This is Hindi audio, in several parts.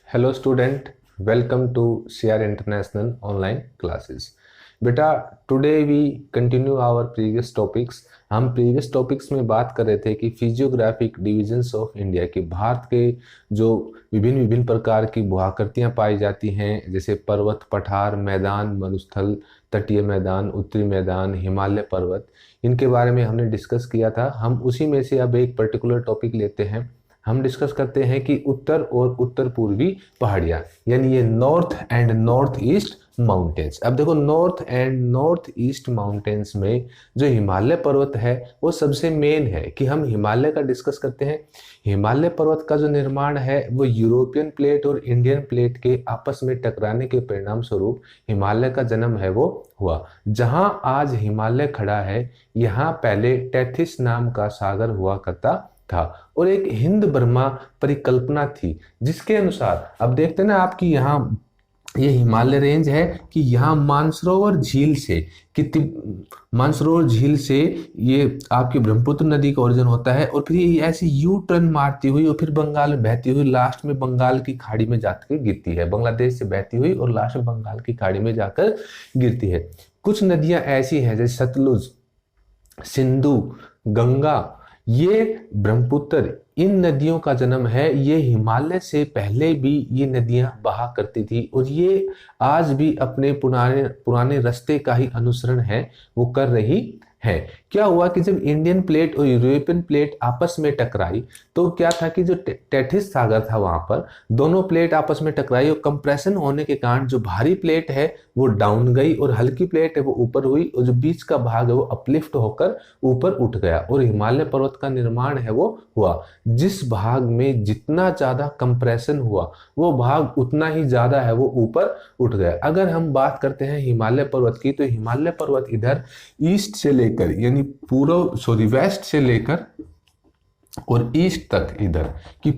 Hello student, welcome to CR international online classes. बेटा, today we continue our previous topics. हम प्रीवियस टॉपिक्स में बात कर रहे थे कि फिजियोग्राफिक डिविजन्स ऑफ इंडिया, की भारत के जो विभिन्न विभिन्न प्रकार की भूआकृतियाँ पाई जाती हैं, जैसे पर्वत, पठार, मैदान, मरुस्थल, तटीय मैदान, उत्तरी मैदान, हिमालय पर्वत, इनके बारे में हमने डिस्कस किया था। हम उसी में से अब एक पर्टिकुलर टॉपिक लेते हैं। हम डिस्कस करते हैं कि उत्तर और उत्तर पूर्वी पहाड़ियां, यानी ये north and north east mountains. अब देखो, north and north east mountains में जो हिमालय पर्वत है वो सबसे मेन है कि हम हिमालय का डिस्कस करते हैं। हिमालय पर्वत का जो निर्माण है वो यूरोपियन प्लेट और इंडियन प्लेट के आपस में टकराने के परिणाम स्वरूप हिमालय का जन्म है वो हुआ। जहां आज हिमालय खड़ा है, यहाँ पहले टेथिस नाम का सागर हुआ करता था और एक हिंद बर्मा परिकल्पना थी, जिसके अनुसार अब देखते हैं ना आपकी यहाँ ये हिमालय रेंज है कि यहाँ मानसरोवर झील से मानसरोवर झील से ये आपकी ब्रह्मपुत्र नदी का ओरिजिन होता है और फिर ये ऐसी यू टर्न मारती हुई और फिर बंगाल में बहती हुई लास्ट में बंगाल की खाड़ी में जाकर गिरती है। बांग्लादेश से बहती हुई और लास्ट में बंगाल की खाड़ी में जाकर गिरती है। कुछ नदियां ऐसी हैं जैसे सतलुज, सिंधु, गंगा, ये ब्रह्मपुत्र, इन नदियों का जन्म है। ये हिमालय से पहले भी ये नदियां बहा करती थी और ये आज भी अपने पुराने पुराने रास्ते का ही अनुसरण है वो कर रही है। क्या हुआ कि जब इंडियन प्लेट और यूरोपियन प्लेट आपस में टकराई तो क्या था कि जो टेथिस सागर था वहां पर दोनों प्लेट आपस में टकराई और कंप्रेशन होने के कारण जो भारी प्लेट है वो डाउन गई और हल्की प्लेट है वो ऊपर हुई और जो बीच का भाग है वो अपलिफ्ट होकर ऊपर उठ गया और हिमालय पर्वत का निर्माण है वो हुआ। जिस भाग में जितना ज्यादा कंप्रेशन हुआ वो भाग उतना ही ज्यादा है वो ऊपर उठ गया। अगर हम बात करते हैं हिमालय पर्वत की, तो हिमालय पर्वत इधर ईस्ट से लेकर यानी वेस्ट से लेकर और ईस्ट तक, इधर कि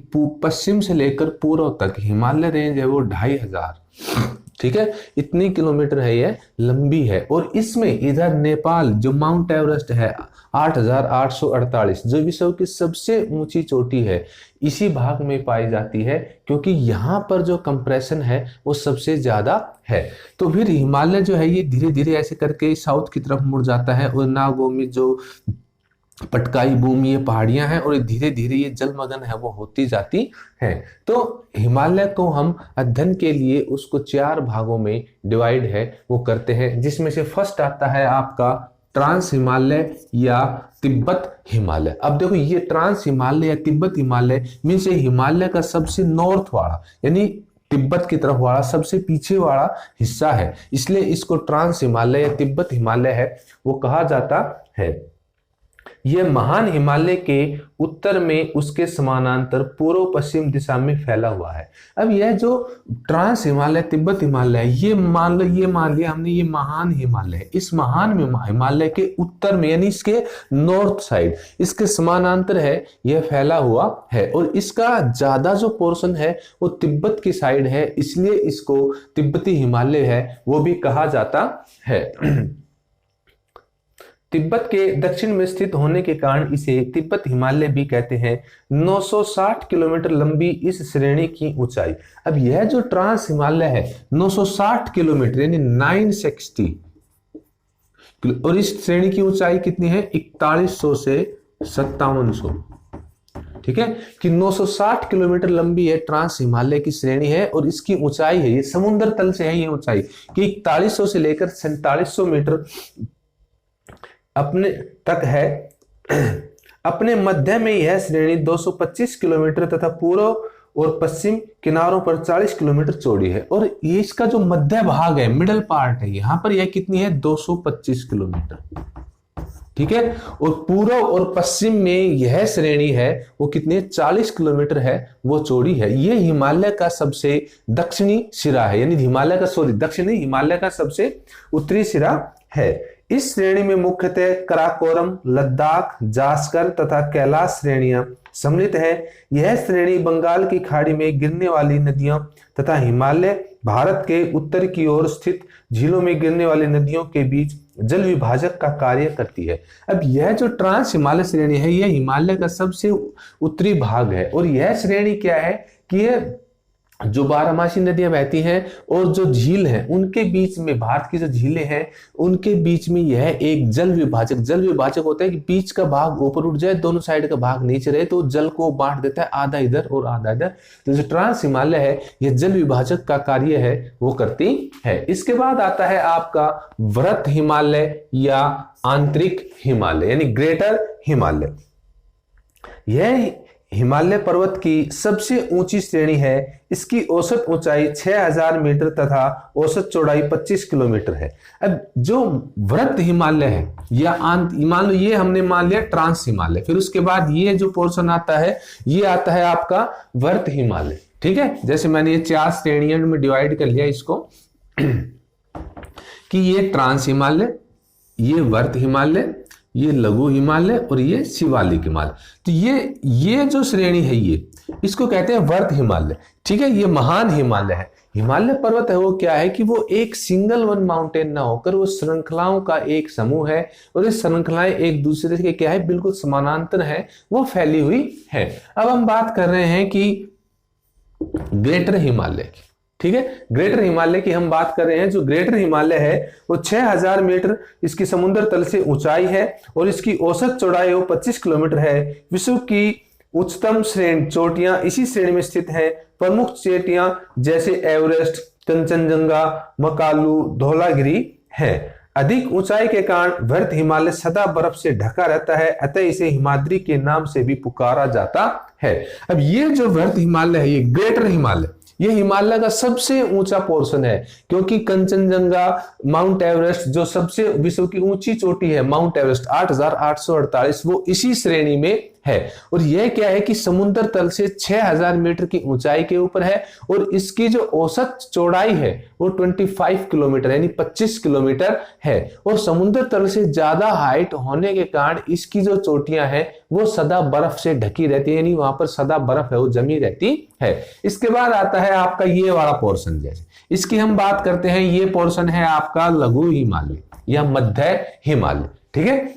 पश्चिम से लेकर पूर्व तक हिमालय रेंज है वो 2500, ठीक है, इतनी किलोमीटर है, ये लंबी है। और इसमें इधर नेपाल जो माउंट एवरेस्ट है 8848, जो विश्व की सबसे ऊंची चोटी है, इसी भाग में पाई जाती है क्योंकि यहाँ पर जो कंप्रेशन है वो सबसे ज्यादा है। तो फिर हिमालय जो है ये धीरे धीरे ऐसे करके साउथ की तरफ मुड़ जाता है और नागोमी जो पटकाई भूमि, ये पहाड़ियां हैं और धीरे धीरे ये जलमग्न है वो होती जाती है। तो हिमालय को हम अध्ययन के लिए उसको 4 भागों में डिवाइड है वो करते हैं, जिसमें से फर्स्ट आता है आपका ट्रांस हिमालय या तिब्बत हिमालय। अब देखो, ये ट्रांस हिमालय या तिब्बत हिमालय मीन्स ये हिमालय का सबसे नॉर्थ वाला यानी तिब्बत की तरफ वाला सबसे पीछे वाला हिस्सा है, इसलिए इसको ट्रांस हिमालय या तिब्बत हिमालय है वो कहा जाता है। यह महान हिमालय के उत्तर में उसके समानांतर पूर्व पश्चिम दिशा में फैला हुआ है। अब यह जो ट्रांस हिमालय तिब्बत हिमालय है, ये मान लिया हमने ये महान हिमालय है। इस महान हिमालय के उत्तर में यानी इसके नॉर्थ साइड इसके समानांतर है यह फैला हुआ है और इसका ज्यादा जो पोर्शन है वो तिब्बत की साइड है, इसलिए इसको तिब्बती हिमालय है वो भी कहा जाता है। तिब्बत के दक्षिण में स्थित होने के कारण इसे तिब्बत हिमालय भी कहते हैं। 960 किलोमीटर लंबी इस श्रेणी की ऊंचाई, अब यह जो ट्रांस हिमालय है 960 किलोमीटर यानी 960, और इस श्रेणी की ऊंचाई कितनी है 4100 से 5700, ठीक है, कि 960 किलोमीटर लंबी है ट्रांस हिमालय की श्रेणी है और इसकी ऊंचाई है, ये समुद्र तल से है ये ऊंचाई कि 4100 से लेकर 4700 मीटर अपने तक है। अपने मध्य में यह श्रेणी 225 किलोमीटर तथा पूर्व और पश्चिम किनारों पर 40 किलोमीटर चौड़ी है और ये इसका जो मध्य भाग है, मिडल पार्ट है, यहां पर यह कितनी है 225 किलोमीटर, ठीक है, और पूर्व और पश्चिम में यह श्रेणी है वो कितनी 40 किलोमीटर है वो चौड़ी है। ये हिमालय का सबसे दक्षिणी सिरा है, यानी दक्षिणी हिमालय का सबसे उत्तरी सिरा है। इस श्रेणी में मुख्यतः कराकोरम, लद्दाख, जास्कर तथा कैलाश श्रेणियां सम्मिलित है। यह श्रेणी बंगाल की खाड़ी में गिरने वाली नदियों तथा हिमालय भारत के उत्तर की ओर स्थित झीलों में गिरने वाली नदियों के बीच जल विभाजक का कार्य करती है। अब यह जो ट्रांस हिमालय श्रेणी है यह हिमालय का सबसे उत्तरी भाग है और यह श्रेणी क्या है कि यह जो बारहमासी नदियां बहती हैं और जो झील हैं उनके बीच में, भारत की जो झीलें हैं उनके बीच में यह एक जल विभाजक होता है कि बीच का भाग ऊपर उठ जाए, दोनों साइड का भाग नीचे रहे, तो जल को बांट देता है, आधा इधर और आधा इधर। तो जो ट्रांस हिमालय है यह जल विभाजक का कार्य है वो करती है। इसके बाद आता है आपका वृहत हिमालय या आंतरिक हिमालय यानी ग्रेटर हिमालय। यह हिमालय पर्वत की सबसे ऊंची श्रेणी है। इसकी औसत ऊंचाई 6000 मीटर तथा औसत चौड़ाई 25 किलोमीटर है। अब जो वृहत हिमालय है या मान लो ये हमने मान लिया ट्रांस हिमालय, फिर उसके बाद ये जो पोर्शन आता है ये आता है आपका वृहत हिमालय। ठीक है, जैसे मैंने ये 4 श्रेणियों में डिवाइड कर लिया इसको कि ये ट्रांस हिमालय, ये वृहत हिमालय, ये लघु हिमालय और ये शिवालिक हिमालय। तो ये जो श्रेणी है ये इसको कहते हैं वृहत हिमालय। ठीक है, ये महान हिमालय है। हिमालय पर्वत है वो क्या है कि वो एक सिंगल वन माउंटेन ना होकर वो श्रृंखलाओं का एक समूह है और ये श्रृंखलाएं एक दूसरे के क्या है बिल्कुल समानांतर है, वो फैली हुई है। अब हम बात कर रहे हैं कि ग्रेटर हिमालय की। ठीक है, ग्रेटर हिमालय की हम बात कर रहे हैं। जो ग्रेटर हिमालय है वो 6000 मीटर इसकी समुद्र तल से ऊंचाई है और इसकी औसत चौड़ाई वो 25 किलोमीटर है। विश्व की उच्चतम श्रेणी चोटियां इसी श्रेणी में स्थित हैं। प्रमुख चोटियां जैसे एवरेस्ट, कंचनजंगा, मकालू, धौलागिरी है। अधिक ऊंचाई के कारण वृहत हिमालय सदा बर्फ से ढका रहता है, अतः इसे हिमाद्री के नाम से भी पुकारा जाता है। अब ये जो वृहत हिमालय है ये ग्रेटर हिमालय, ये हिमालय का सबसे ऊंचा पोर्शन है क्योंकि कंचनजंगा, माउंट एवरेस्ट जो सबसे विश्व की ऊंची चोटी है माउंट एवरेस्ट 8848 वो इसी श्रेणी में है। और यह क्या है कि समुद्र तल से 6000 मीटर की ऊंचाई के ऊपर है और इसकी जो औसत चौड़ाई है वो 25 किलोमीटर यानी 25 किलोमीटर है। और समुद्र तल से ज्यादा हाइट होने के कारण इसकी जो चोटियां हैं वो सदा बर्फ से ढकी रहती है, यानी वहां पर सदा बर्फ है वो जमी रहती है। इसके बाद आता है आपका ये वाला पोर्शन, जैसे इसकी हम बात करते हैं, ये पोर्शन है आपका लघु हिमालय या मध्य हिमालय। ठीक है,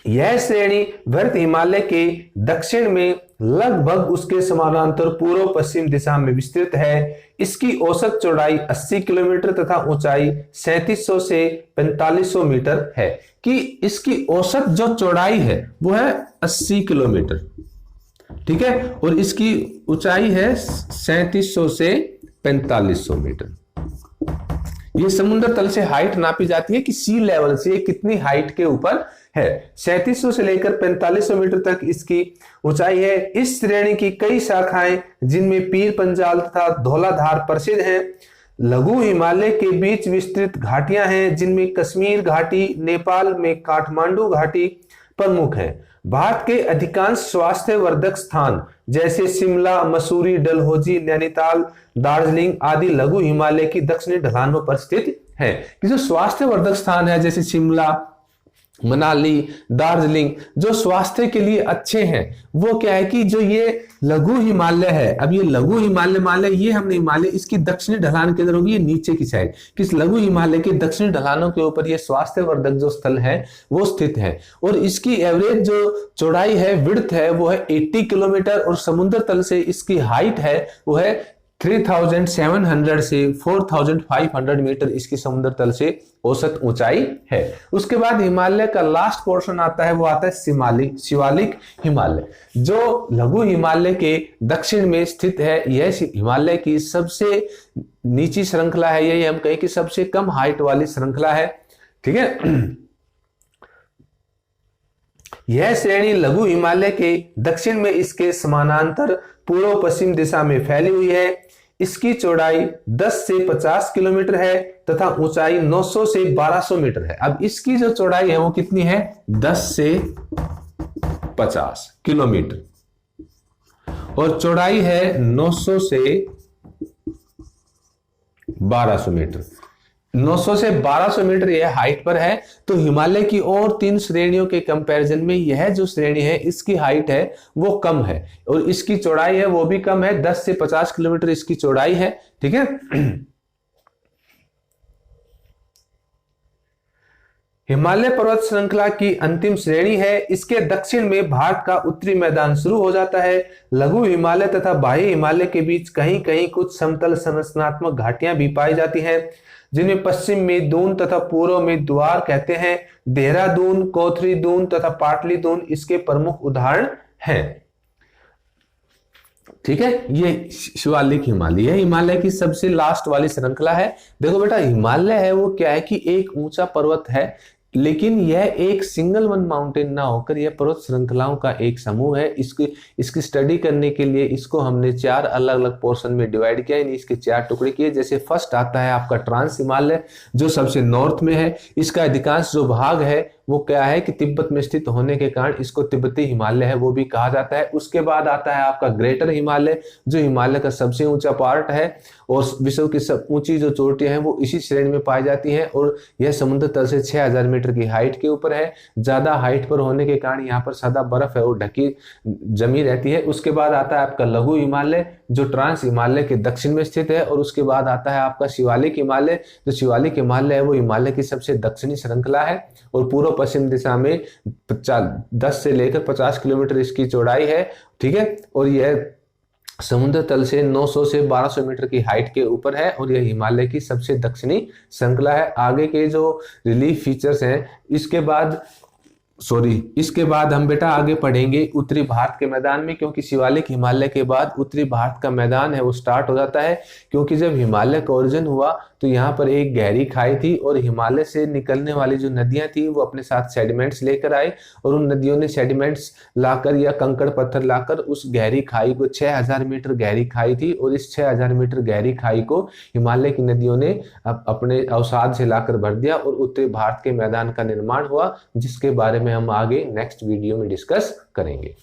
यह श्रेणी वृहत हिमालय के दक्षिण में लगभग उसके समानांतर पूर्व पश्चिम दिशा में विस्तृत है। इसकी औसत चौड़ाई 80 किलोमीटर तथा ऊंचाई 3700 से 4500 मीटर है। कि इसकी औसत जो चौड़ाई है वो है 80 किलोमीटर, ठीक है, और इसकी ऊंचाई है 3700 से 4500 मीटर। ये समुद्र तल से हाइट नापी जाती है कि सी लेवल से कितनी हाइट के ऊपर है। 3700 से लेकर 4500 मीटर तक इसकी ऊंचाई है। इस श्रेणी की कई शाखाएं जिनमें पीर पंजाल तथा धौलाधार प्रसिद्ध हैं। लघु हिमालय के बीच विस्तृत घाटियां हैं जिनमें कश्मीर घाटी, नेपाल में काठमांडू घाटी प्रमुख है। भारत के अधिकांश स्वास्थ्यवर्धक स्थान जैसे शिमला, मसूरी, डलहौजी, नैनीताल, दार्जिलिंग आदि लघु हिमालय की दक्षिणी ढलानों पर स्थित है। कि जो स्वास्थ्यवर्धक स्थान है जैसे शिमला, मनाली, दार्जिलिंग जो स्वास्थ्य के लिए अच्छे हैं वो क्या है कि जो ये लघु हिमालय है, अब ये लघु हिमालय मान ले ये हमने हिमालय इसकी दक्षिणी ढलान के अंदर होगी, ये नीचे की साइड किस लघु हिमालय के दक्षिणी ढलानों के ऊपर ये स्वास्थ्यवर्धक जो स्थल है वो स्थित है। और इसकी एवरेज जो चौड़ाई है विड्थ है वो है 80 किलोमीटर और समुद्र तल से इसकी हाइट है वो है 3700 से 4500 मीटर इसकी समुद्र तल से औसत ऊंचाई है। उसके बाद हिमालय का लास्ट पोर्शन आता है वो आता है शिवालिक हिमालय जो लघु हिमालय के दक्षिण में स्थित है। यह हिमालय की सबसे नीची श्रृंखला है, यही हम कहें कि सबसे कम हाइट वाली श्रृंखला है। ठीक है, यह श्रेणी लघु हिमालय के दक्षिण में इसके समानांतर पूर्व पश्चिम दिशा में फैली हुई है। इसकी चौड़ाई 10 से 50 किलोमीटर है तथा ऊंचाई 900 से 1200 मीटर है। अब इसकी जो चौड़ाई है वो कितनी है 10 से 50 किलोमीटर और चौड़ाई है 900 से 1200 मीटर। 900 से 1200 मीटर यह हाइट पर है। तो हिमालय की और 3 श्रेणियों के कंपैरिजन में यह जो श्रेणी है इसकी हाइट है वो कम है और इसकी चौड़ाई है वो भी कम है, 10 से 50 किलोमीटर इसकी चौड़ाई है। ठीक है, हिमालय पर्वत श्रृंखला की अंतिम श्रेणी है। इसके दक्षिण में भारत का उत्तरी मैदान शुरू हो जाता है। लघु हिमालय तथा बाह्य हिमालय के बीच कहीं कहीं कुछ समतल संरचनात्मक घाटियां भी पाई जाती हैं, जिनमें पश्चिम में दून तथा पूर्व में द्वार कहते हैं। देहरादून, कोथरी दून तथा पाटली दून इसके प्रमुख उदाहरण हैं। ठीक है, ये शिवालिक हिमालय है, हिमालय की सबसे लास्ट वाली श्रृंखला है। देखो बेटा, हिमालय है वो क्या है कि एक ऊंचा पर्वत है, लेकिन यह एक सिंगल वन माउंटेन ना होकर यह पर्वत श्रृंखलाओं का एक समूह है। इसकी स्टडी करने के लिए इसको हमने 4 अलग अलग पोर्शन में डिवाइड किया, यानी इसके 4 टुकड़े किए। जैसे फर्स्ट आता है आपका ट्रांस हिमालय, जो सबसे नॉर्थ में है। इसका अधिकांश जो भाग है वो क्या है कि तिब्बत में स्थित होने के कारण इसको तिब्बती हिमालय है वो भी कहा जाता है। उसके बाद आता है आपका ग्रेटर हिमालय, जो हिमालय का सबसे ऊंचा पार्ट है, और विश्व की सब ऊंची जो चोटियां हैं वो इसी श्रेणी में पाई जाती हैं, और यह समुद्र तल से 6000 मीटर की हाइट के ऊपर है। ज्यादा हाइट पर होने के कारण यहाँ पर सदा बर्फ है वो ढकी जमी रहती है। उसके बाद आता है आपका लघु हिमालय, जो ट्रांस हिमालय के दक्षिण में स्थित है। और उसके बाद आता है आपका शिवालिक हिमालय, जो शिवालिक हिमालय है वो हिमालय की सबसे दक्षिणी श्रृंखला है, और पूर्व पश्चिम दिशा में 10 से लेकर 50 किलोमीटर इसकी चौड़ाई है। ठीक है, और यह समुद्र तल से 900 से 1200 मीटर की हाइट के ऊपर है, और यह हिमालय की सबसे दक्षिणी श्रृंखला है। आगे के जो रिलीफ फीचर्स हैं इसके बाद हम बेटा आगे पढ़ेंगे उत्तरी भारत के मैदान में, क्योंकि शिवालिक हिमालय के बाद उत्तरी भारत का मैदान है वो स्टार्ट हो जाता है। क्योंकि जब हिमालय का ओरिजिन हुआ तो यहाँ पर एक गहरी खाई थी, और हिमालय से निकलने वाली जो नदियां थी वो अपने साथ सेडिमेंट्स लेकर आई, और उन नदियों ने सेडिमेंट्स लाकर या कंकड़ पत्थर लाकर उस गहरी खाई को, 6000 मीटर गहरी खाई थी, और इस 6000 मीटर गहरी खाई को हिमालय की नदियों ने अपने अवसाद से लाकर भर दिया, और उत्तरी भारत के मैदान का निर्माण हुआ, जिसके बारे में हम आगे नेक्स्ट वीडियो में डिस्कस करेंगे।